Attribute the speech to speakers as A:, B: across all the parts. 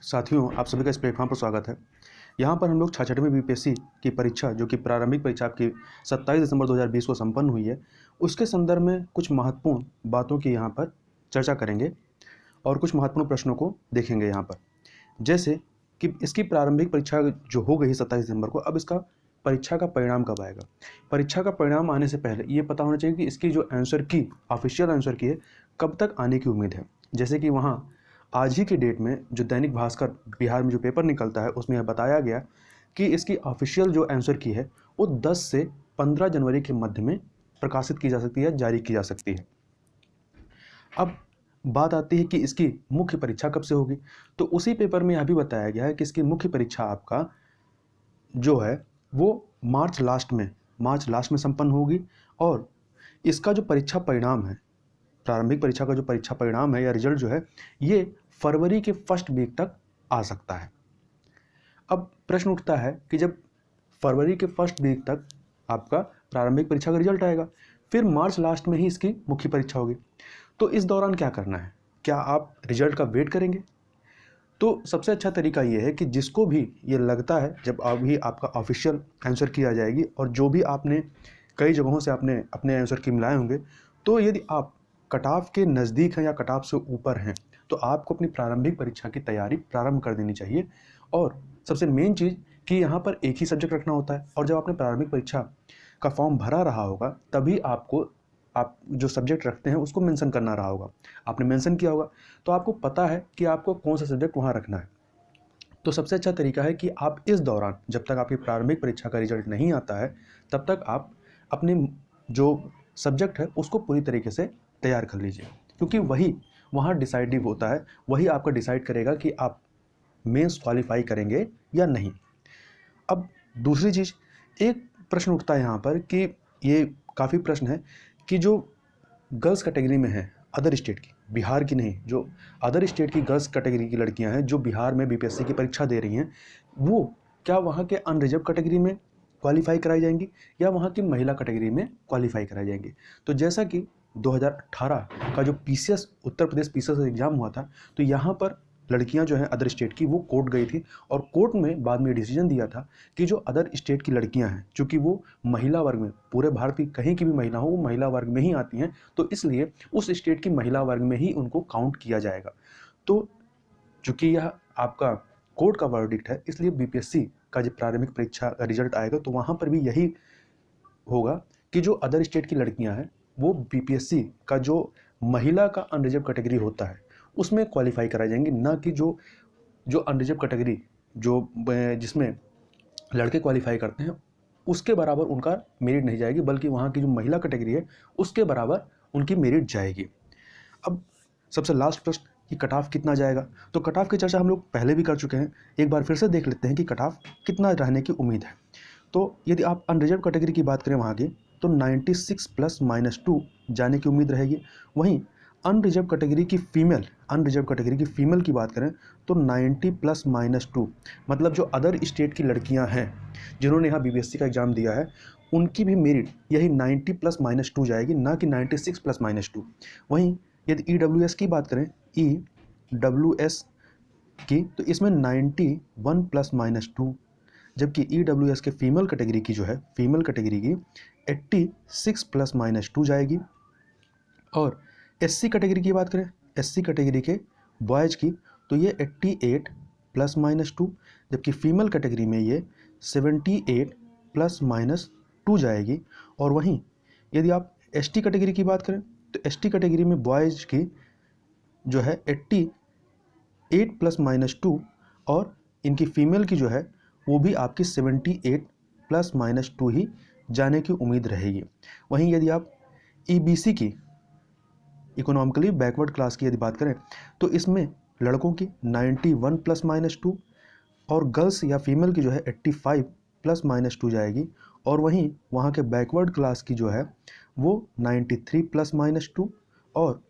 A: साथियों, आप सभी का इस प्लेटफॉर्म पर स्वागत है। यहाँ पर हम लोग 66वीं बीपीएससी की परीक्षा, जो कि प्रारंभिक परीक्षा आपकी 27 दिसंबर 2020 को संपन्न हुई है, उसके संदर्भ में कुछ महत्वपूर्ण बातों की यहाँ पर चर्चा करेंगे और कुछ महत्वपूर्ण प्रश्नों को देखेंगे यहाँ पर। जैसे कि इसकी प्रारंभिक परीक्षा जो हो गई 27 दिसंबर को, अब इसका परीक्षा का परिणाम कब आएगा। परीक्षा का परिणाम आने से पहले ये पता होना चाहिए कि इसकी जो आंसर की, ऑफिशियल आंसर की है, कब तक आने की उम्मीद है। जैसे कि वहाँ आज ही के डेट में जो दैनिक भास्कर बिहार में जो पेपर निकलता है, उसमें यह बताया गया कि इसकी ऑफिशियल जो आंसर की है वो 10 से 15 जनवरी के मध्य में प्रकाशित की जा सकती है, जारी की जा सकती है। अब बात आती है कि इसकी मुख्य परीक्षा कब से होगी। तो उसी पेपर में यह भी बताया गया है कि इसकी मुख्य परीक्षा आपका जो है वो मार्च लास्ट में संपन्न होगी। और इसका जो परीक्षा परिणाम है, प्रारंभिक परीक्षा का जो परीक्षा परिणाम है या रिजल्ट जो है, ये फरवरी के फर्स्ट वीक तक आ सकता है। अब प्रश्न उठता है कि जब फरवरी के फर्स्ट वीक तक आपका प्रारंभिक परीक्षा का रिजल्ट आएगा, फिर मार्च लास्ट में ही इसकी मुख्य परीक्षा होगी, तो इस दौरान क्या करना है? क्या आप रिजल्ट का वेट करेंगे? तो सबसे अच्छा तरीका ये है कि जिसको भी ये लगता है, जब अभी आपका ऑफिशियल आंसर की आ जाएगी और जो भी आपने कई जगहों से आपने अपने आंसर की मिलाए होंगे, तो यदि आप कट ऑफ के नज़दीक हैं या कट ऑफ से ऊपर हैं, तो आपको अपनी प्रारंभिक परीक्षा की तैयारी प्रारंभ कर देनी चाहिए। और सबसे मेन चीज़ कि यहाँ पर एक ही सब्जेक्ट रखना होता है, और जब आपने प्रारंभिक परीक्षा का फॉर्म भरा रहा होगा, तभी आपको आप जो सब्जेक्ट रखते हैं उसको मेंशन करना रहा होगा, आपने मेंशन किया होगा, तो आपको पता है कि आपको कौन सा सब्जेक्ट वहाँ रखना है। तो सबसे अच्छा तरीका है कि आप इस दौरान, जब तक आपकी प्रारंभिक परीक्षा का रिजल्ट नहीं आता है, तब तक आप अपने जो सब्जेक्ट है उसको पूरी तरीके से तैयार कर लीजिए, क्योंकि वही वहाँ डिसाइडिव होता है, वही आपका डिसाइड करेगा कि आप मेंस क्वालिफाई करेंगे या नहीं। अब दूसरी चीज़, एक प्रश्न उठता है यहाँ पर कि ये काफ़ी प्रश्न है कि जो गर्ल्स कैटेगरी में है अदर स्टेट की, बिहार की नहीं, जो अदर स्टेट की गर्ल्स कैटेगरी की लड़कियां हैं जो बिहार में बीपीएससी की परीक्षा दे रही हैं, वो क्या वहाँ के अनरिजर्व कैटेगरी में क्वालिफाई कराई जाएंगी या वहाँ की महिला कैटेगरी में क्वालिफाई कराई जाएंगी। तो जैसा कि 2018 का जो PCS, Uttar Pradesh PCS exam हुआ था, तो यहाँ पर लड़कियां जो हैं अदर स्टेट की, वो कोर्ट गई थी और कोर्ट में बाद में डिसीजन दिया था कि जो अदर स्टेट की लड़कियां हैं, चूंकि वो महिला वर्ग में, पूरे भारत की कहीं की भी महिला हो, वो महिला वर्ग में ही आती हैं, तो इसलिए उस स्टेट की महिला वर्ग में ही उनको काउंट किया जाएगा। तो चूंकि यह आपका कोर्ट का वर्डिक्ट है, इसलिए बीपीएससी का जब प्रारंभिक परीक्षा का रिजल्ट आएगा तो वहाँ पर भी यही होगा कि जो अदर स्टेट की लड़कियां हैं वो बीपीएससी का जो महिला का अनरिजर्व कैटेगरी होता है उसमें क्वालिफाई कराई जाएंगी, ना कि जो जो अनरिजर्व कैटेगरी जो जिसमें लड़के क्वालिफाई करते हैं उसके बराबर उनका मेरिट नहीं जाएगी, बल्कि वहाँ की जो महिला कैटेगरी है उसके बराबर उनकी मेरिट जाएगी। अब सबसे लास्ट प्रश्न कि कट ऑफ कितना जाएगा। तो कट ऑफ की चर्चा हम लोग पहले भी कर चुके हैं, एक बार फिर से देख लेते हैं कि कट ऑफ कितना रहने की उम्मीद है। तो यदि आप अनरिजर्व कैटेगरी की बात करें वहाँ की, तो 96 प्लस माइनस 2 जाने की उम्मीद रहेगी। वहीं अनरिजर्व कैटेगरी की फ़ीमेल की बात करें तो 90 प्लस माइनस 2, मतलब जो अदर स्टेट की लड़कियां हैं जिन्होंने यहाँ बीपीएससी का एग्ज़ाम दिया है, उनकी भी मेरिट यही 90 प्लस माइनस 2 जाएगी, ना कि 96 प्लस माइनस 2। वहीं यदि ईडब्ल्यूएस की बात करें, ईडब्ल्यूएस की, तो इसमें 91 प्लस माइनस 2, जबकि ईडब्ल्यूएस के फीमेल कैटेगरी की जो है, फीमेल कैटेगरी की 86 प्लस माइनस 2 जाएगी। और एससी कैटेगरी की बात करें, एससी कैटेगरी के बॉयज़ की, तो ये 88 प्लस माइनस 2, जबकि फीमेल कैटेगरी में ये 78 प्लस माइनस 2 जाएगी। और वहीं यदि आप एसटी कैटेगरी की बात करें, तो एसटी कैटेगरी में बॉयज़ की जो है 88 प्लस माइनस 2, और इनकी फीमेल की जो है वो भी आपकी 78 प्लस माइनस 2 ही जाने की उम्मीद रहेगी। वहीं यदि आप ईबीसी की, इकोनॉमिकली बैकवर्ड क्लास की यदि बात करें, तो इसमें लड़कों की 91 प्लस माइनस 2 और गर्ल्स या फीमेल की जो है 85 प्लस माइनस 2 जाएगी। और वहीं वहाँ के बैकवर्ड क्लास की जो है वो 93 प्लस माइनस 2, और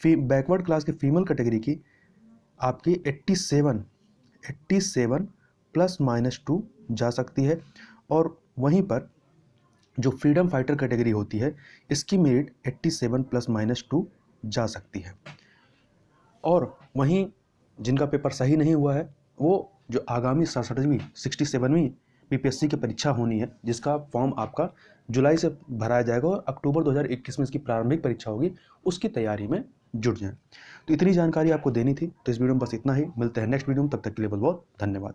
A: बैकवर्ड क्लास के फीमेल कैटेगरी की आपकी 87 प्लस माइनस 2 जा सकती है। और वहीं पर जो फ्रीडम फाइटर कैटेगरी होती है, इसकी मेरिट 87 प्लस माइनस 2 जा सकती है। और वहीं जिनका पेपर सही नहीं हुआ है वो जो आगामी 67वीं बीपीएससी की परीक्षा होनी है, जिसका फॉर्म आपका जुलाई से भराया जाएगा और अक्टूबर 2021 में इसकी प्रारंभिक परीक्षा होगी, उसकी तैयारी में जुट जाएं। तो इतनी जानकारी आपको देनी थी। तो इस वीडियो में बस इतना ही। मिलते हैं नेक्स्ट वीडियो में, तब तक के लिए बहुत बहुत धन्यवाद।